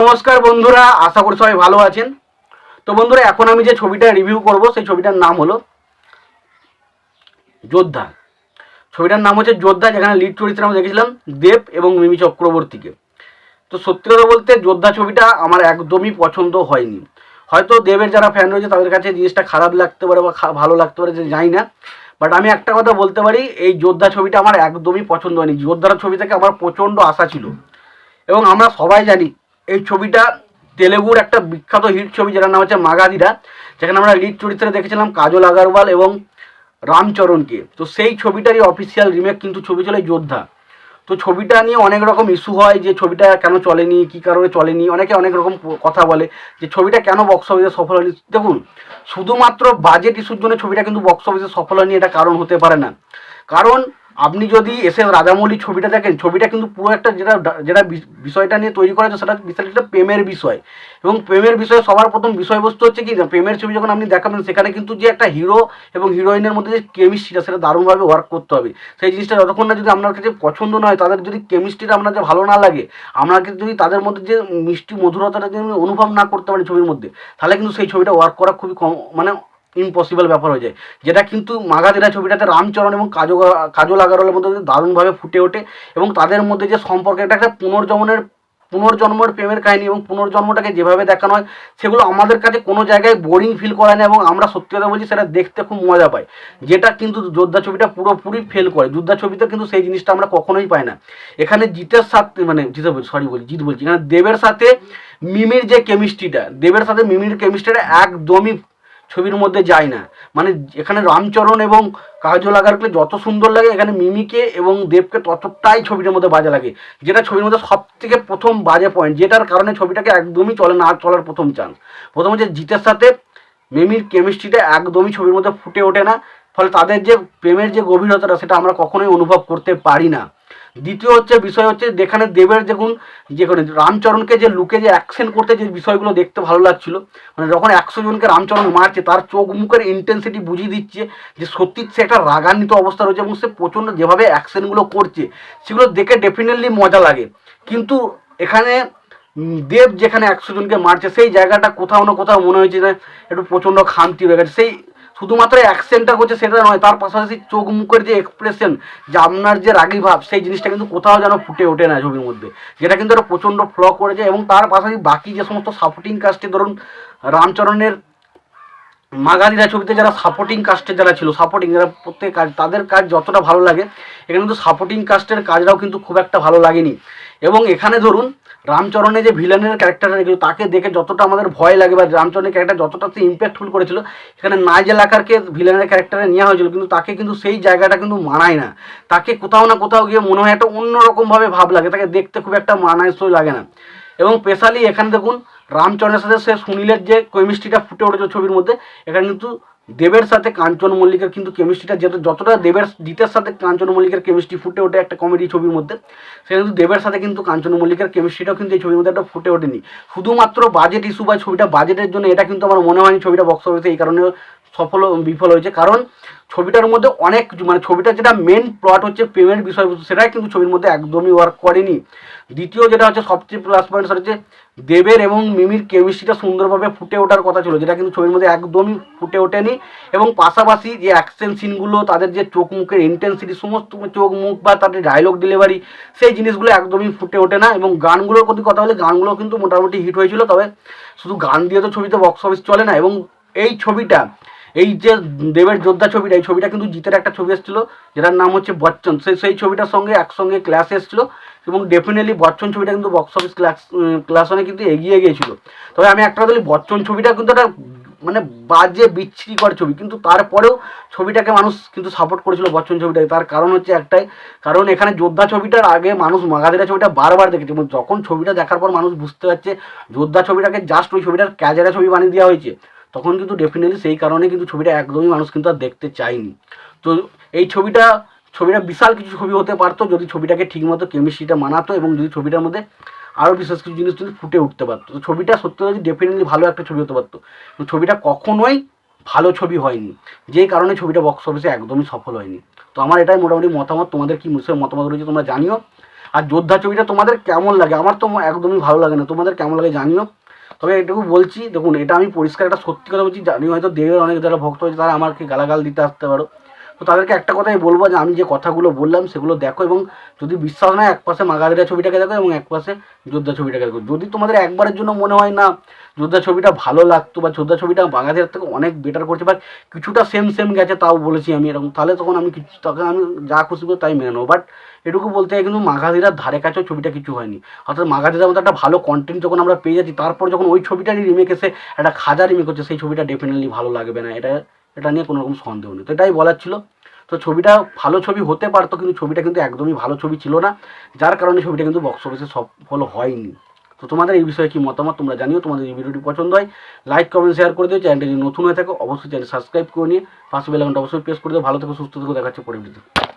নমস্কার বন্ধুরা, আশা করি সবাই ভালো আছেন। তো বন্ধুরা, এখন আমি যে ছবিটা রিভিউ করব সেই ছবিটার নাম হলো যোদ্ধা। ছবিটার নাম হচ্ছে যোদ্ধা, যেখানে লিড চরিত্রে আমরা দেখেছিলাম দেব এবং মিমি চক্রবর্তীকে। তো সত্যি কথা বলতে যোদ্ধা ছবিটা আমার একদমই পছন্দ হয়নি। হয়তো দেবের যারা ফ্যান রয়েছে তাদের কাছে জিনিসটা খারাপ লাগতে পারে বা ভালো লাগতে পারে, যে জানি না। বাট আমি একটা কথা বলতে পারি, এই যোদ্ধা ছবিটা আমার একদমই পছন্দ হয়নি। যোদ্ধার ছবি থেকে আমার প্রচণ্ড আশা ছিল, এবং আমরা সবাই জানি এই ছবিটা তেলেগুর একটা বিখ্যাত হিট ছবি, যেটার নাম হচ্ছে মাগাধিরা, যেখানে আমরা লিড চরিত্রে দেখেছিলাম কাজল আগারওয়াল এবং রামচরণকে। তো সেই ছবিটারই অফিসিয়াল রিমেক কিন্তু ছবি ছিল যোদ্ধা। তো ছবিটা নিয়ে অনেক রকম ইস্যু হয়, যে ছবিটা কেন চলেনি, কী কারণে চলেনি, অনেকে অনেক রকম কথা বলে যে ছবিটা কেন বক্স অফিসে সফল হয়নি। দেখুন, শুধুমাত্র বাজেট ইস্যুর জন্য ছবিটা কিন্তু বক্স অফিসে সফল হয়নি, এটা কারণ হতে পারে না। কারণ আপনি যদি এস রাজামৌলি ছবিটা দেখেন, ছবিটা কিন্তু পুরো একটা যেটা যেটা বিষয়টা নিয়ে তৈরি করা হয়েছে সেটা বিশাল একটা প্রেমের বিষয়। এবং প্রেমের বিষয়ে সবার প্রথম বিষয়বস্তু হচ্ছে কি, প্রেমের ছবি যখন আপনি দেখাবেন সেখানে কিন্তু যে একটা হিরো এবং হিরোইনের মধ্যে যে কেমিস্ট্রিটা, সেটা দারুণভাবে ওয়ার্ক করতে হবে। সেই জিনিসটা যতক্ষণ না যদি আপনার কাছে পছন্দ নয়, তাদের যদি কেমিস্ট্রিটা আপনার যে ভালো না লাগে, আপনাকে যদি তাদের মধ্যে যে মিষ্টি মধুরতাটা যদি অনুভব না করতে পারেন ছবির মধ্যে, তাহলে কিন্তু সেই ছবিটা ওয়ার্ক করা খুবই কম, মানে ইম্পসিবল ব্যাপার হয়ে যায়। যেটা কিন্তু মাগাধিরা ছবিটাতে রামচরণ এবং কাজল আগারওয়ালের মধ্যে দারুণভাবে ফুটে ওঠে, এবং তাদের মধ্যে যে সম্পর্ক, এটা একটা পুনর্জন্মের প্রেমের কাহিনী, এবং পুনর্জন্মটাকে যেভাবে দেখানো হয় সেগুলো আমাদের কাছে কোনো জায়গায় বোরিং ফিল করে না, এবং আমরা সত্যি কথা বলছি সেটা দেখতে খুব মজা পাই। যেটা কিন্তু যোদ্ধা ছবিটা পুরোপুরি ফেল করে। যোদ্ধা ছবিতে কিন্তু সেই জিনিসটা আমরা কখনোই পাই না। এখানে জিতের সাথে, মানে জিত বলছি, এখানে দেবের সাথে মিমির যে কেমিস্ট্রিটা, দেবের সাথে মিমির কেমিস্ট্রিটা একদমই ছবির মধ্যে যায় না। মানে এখানে রামচরণ এবং কাজল আগারকে যত সুন্দর লাগে, এখানে মিমিকে এবং দেবকে ততটাই ছবিটার মধ্যে বাজে লাগে, যেটা ছবির মধ্যে সব থেকে প্রথম বাজে পয়েন্ট, যেটার কারণে ছবিটাকে একদমই চলে না, চলার প্রথম চান্স। প্রথম হচ্ছে জিতের সাথে মিমির কেমিস্ট্রিটা একদমই ছবির মধ্যে ফুটে ওঠে না, ফলে তাদের যে প্রেমের যে গভীরতাটা সেটা আমরা কখনোই অনুভব করতে পারি না। দ্বিতীয় হচ্ছে বিষয় হচ্ছে, যেখানে দেবের দেখুন, যেখানে রামচরণকে যে লুকে যে অ্যাকশন করতে যে বিষয়গুলো দেখতে ভালো লাগছিল, মানে যখন 100 জনকে রামচরণ মারছে, তার চোখ মুখের ইন্টেন্সিটি বুঝিয়ে দিচ্ছে যে সত্যি সে একটা রাগান্বিত অবস্থা রয়েছে, এবং সে প্রচণ্ড যেভাবে অ্যাকশনগুলো করছে সেগুলো দেখে ডেফিনেটলি মজা লাগে। কিন্তু এখানে দেব যেখানে 100 জনকে মারছে, সেই জায়গাটা কোথাও না কোথাও মনে হয়েছে যে একটু প্রচণ্ড খামতি হয়ে গেছে। সেই শুধুমাত্র অ্যাকশনটা করছে সেটা নয়, তার পাশাপাশি চোখ মুখের যে এক্সপ্রেশন, যে আপনার যে রাগী ভাব, সেই জিনিসটা কিন্তু কোথাও যেন ফুটে ওঠে না ছবির মধ্যে, যেটা কিন্তু একটা প্রচণ্ড ফ্ল করেছে। এবং তার পাশাপাশি বাকি যে সমস্ত সাপোর্টিং কাস্টে, ধরুন রামচরণের মাগাধিরা ছবিতে যারা সাপোর্টিং কাস্টের যারা ছিল, সাপোর্টিং যারা প্রত্যেক কাজ, তাদের কাজ যতটা ভালো লাগে, এখানে কিন্তু সাপোর্টিং কাস্টের কাজটাও কিন্তু খুব একটা ভালো লাগেনি। এবং এখানে ধরুন রামচরণের যে ভিলেনের ক্যারেক্টারটা রেখেছিল, তাকে দেখে যতটা আমাদের ভয় লাগে, বা রামচরণের ক্যারেক্টার যতটা সে ইম্প্যাক্টফুল করেছিল, এখানে নাইজেল আকারকে ভিলেনের ক্যারেক্টারে নেওয়া হয়েছিল, কিন্তু তাকে কিন্তু সেই জায়গাটা কিন্তু মানায় না। তাকে কোথাও না কোথাও গিয়ে মনে হয় একটা অন্যরকমভাবে ভাব লাগে, তাকে দেখতে খুব একটা মানানসই লাগে না। এবং স্পেশালি এখানে দেখুন রামচরণের সাথে সে সুনীলের যে কেমিস্ট্রিটা ফুটে উঠেছে ছবির মধ্যে, এখানে কিন্তু দেবের সাথে কাঞ্চন মল্লিকের কিন্তু কেমিস্ট্রিটা যতটা দেবের জিতের সাথে কাঞ্চন মল্লিকের কেমিস্ট্রি ফুটে ওঠে একটা কমেডি ছবির মধ্যে, সেখানে কিন্তু দেবের সাথে কিন্তু কাঞ্চন মল্লিকের কেমিস্ট্রিটাও কিন্তু এই ছবির মধ্যে একটা ফুটে ওঠেনি। শুধুমাত্র বাজেট ইস্যু বা ছবিটা বাজেটের জন্য, এটা কিন্তু আমার মনে হয়নি ছবিটা বক্স অফিসে এই কারণে বিফল হয়েছে। কারণ ছবিটার মধ্যে অনেক, মানে ছবিটার যেটা মেন প্লট হচ্ছে প্রেমের বিষয়বস্তু, সেটাই কিন্তু ছবির মধ্যে একদমই ওয়ার্ক করেনি। দ্বিতীয় যেটা হচ্ছে সবচেয়ে প্লাস পয়েন্ট, সেটা হচ্ছে দেবের এবং মিমির কেমিস্ট্রিটা সুন্দরভাবে ফুটে ওঠার কথা ছিল, যেটা কিন্তু ছবির মধ্যে একদমই ফুটে ওঠেনি। এবং পাশাপাশি যে অ্যাকশন সিনগুলো, তাদের যে চোখ মুখের ইন্টেন্সিটি, সমস্ত চোখ মুখ বা তাদের ডায়লগ ডেলিভারি, সেই জিনিসগুলো একদমই ফুটে ওঠে না। এবং গানগুলোর প্রতি কথা বলে, গানগুলো কিন্তু মোটামুটি হিট হয়েছিল, তবে শুধু গান দিয়ে তো ছবিতে বক্স অফিস চলে না। এবং এই ছবিটা, এই যে দেবের যোদ্ধা ছবিটা, এই ছবিটা কিন্তু জিতের একটা ছবি এসেছিলো যেটার নাম হচ্ছে বচ্চন, সেই ছবিটার সঙ্গে একসঙ্গে ক্লাস এসেছিলো, এবং ডেফিনেটলি বচ্চন ছবিটা কিন্তু বক্স অফিস ক্লাসনে কিন্তু এগিয়ে গিয়েছিল। তবে আমি একটা কথা বলি, বচ্চন ছবিটা কিন্তু একটা মানে বাজে বিচ্ছিরিকর ছবি, কিন্তু তারপরেও ছবিটাকে মানুষ কিন্তু সাপোর্ট করেছিল বচ্চন ছবিটাকে। তার কারণ হচ্ছে একটাই, কারণ এখানে যোদ্ধা ছবিটার আগে মানুষ মাগাধিরা ছবিটা বারবার দেখেছে, এবং যখন ছবিটা দেখার পর মানুষ বুঝতে পারছে যোদ্ধা ছবিটাকে জাস্ট ওই ছবিটার ক্যাজেরা ছবি বানিয়ে দেওয়া হয়েছে, তখন কিন্তু ডেফিনেটলি সেই কারণে কিন্তু ছবিটা একদমই মানুষ কিন্তু আর দেখতে চায়নি। তো এই ছবিটা বিশাল কিছু ছবি হতে পারতো যদি ছবিটাকে ঠিকমতো কেমিস্ট্রিটা মানাতো, এবং যদি ছবিটার মধ্যে আরও বিশেষ কিছু জিনিস যদি ফুটে উঠতে পারতো, তো ছবিটা সত্যি যদি ডেফিনেটলি ভালো একটা ছবি হতে পারতো। তো ছবিটা কখনোই ভালো ছবি হয়নি, যেই কারণে ছবিটা বক্স অফিসে একদমই সফল হয়নি। তো আমার এটাই মোটামুটি মতামত। তোমাদের কি মতামত রয়েছে তোমরা জানিও। আর যোদ্ধা ছবিটা তোমাদের কেমন লাগে, আমার তো একদমই ভালো লাগে না, তোমাদের কেমন লাগে জানিও। তবে এটুকু বলছি, দেখুন এটা আমি পরিষ্কার একটা সত্যি কথা বলছি, জানি হয়তো দেবের অনেক যারা ভক্ত হয়েছে তারা আমাকে গালাগাল দিতে আসতে পারো, তো তাদেরকে একটা কথাই বলবো যে আমি যে কথাগুলো বললাম সেগুলো দেখো, এবং যদি বিশ্বাস নয় এক পাশে মাগাধীরা ছবিটাকে দেখো এবং এক পাশে যোদ্ধা ছবিটাকে দেখো। যদি তোমাদের একবারের জন্য মনে হয় না যোদ্ধা ছবিটা ভালো লাগতো বা যোদ্ধা ছবিটা মাগাধীরার থেকে অনেক বেটার করছে বা কিছুটা সেম সেম গেছে তাও বলেছি আমি এরকম, তাহলে তখন আমি তখন আমি যা খুশি করবো তাই মেনে নেবো। বাট এটুকু বলতে হয় কিন্তু মাগাধীরার ধারে কাছেও ছবিটা কিছু হয়নি, অর্থাৎ মাগাধীরার মতো একটা ভালো কন্টেন্ট যখন আমরা পেয়ে যাচ্ছি, তারপর যখন ওই ছবিটারই রিমেক এসে একটা খাজা রিমেক হচ্ছে, সেই ছবিটা ডেফিনেটলি ভালো লাগবে না, এটা নিয়ে কোনো রকম সন্দেহ নেই। তো এটাই বলার ছিল। তো ছবিটা ভালো ছবি হতে পারতো, কিন্তু ছবিটা কিন্তু একদমই ভালো ছবি ছিল না, যার কারণে ছবিটা কিন্তু বক্স অফিসে সফল হয়নি। তো তোমাদের এই বিষয়ে কি মতামত তোমরা জানিও। তোমাদের এই ভিডিওটি পছন্দ হয় লাইক কমেন্ট শেয়ার করে দিও। চ্যানেলটি যদি নতুন হয়ে থাকো অবশ্যই চ্যানেল সাবস্ক্রাইব করে নিয়ে পাশে বেল আইকনটা অবশ্যই প্রেস করে দিও। ভালো থেকো, সুস্থ থেকো, দেখাচ্ছে পরে ভিডিওতে।